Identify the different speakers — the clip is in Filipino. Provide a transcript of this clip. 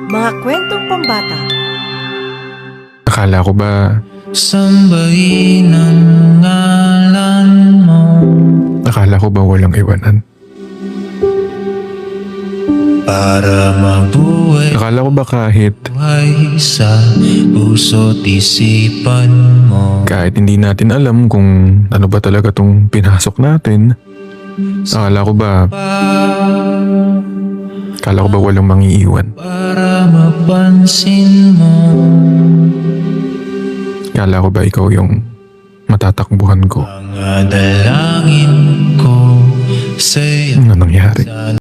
Speaker 1: Mga kwentong pambata.
Speaker 2: Akala ko ba,
Speaker 3: Sambahin ang ngalan mo.
Speaker 2: akala ko ba walang iwanan?
Speaker 3: Para mabuhay
Speaker 2: Akala ko ba kahit
Speaker 3: sa puso't isipan mo.
Speaker 2: kahit hindi natin alam kung ano ba talaga tong pinasok natin, akala ko ba walang mangiiwan?
Speaker 3: Para mapansin mo.
Speaker 2: Akala ko ba ikaw yung matatakbuhan ko?
Speaker 3: Mga dalangin ko sa'yo.
Speaker 2: Ano nangyari?
Speaker 3: Sana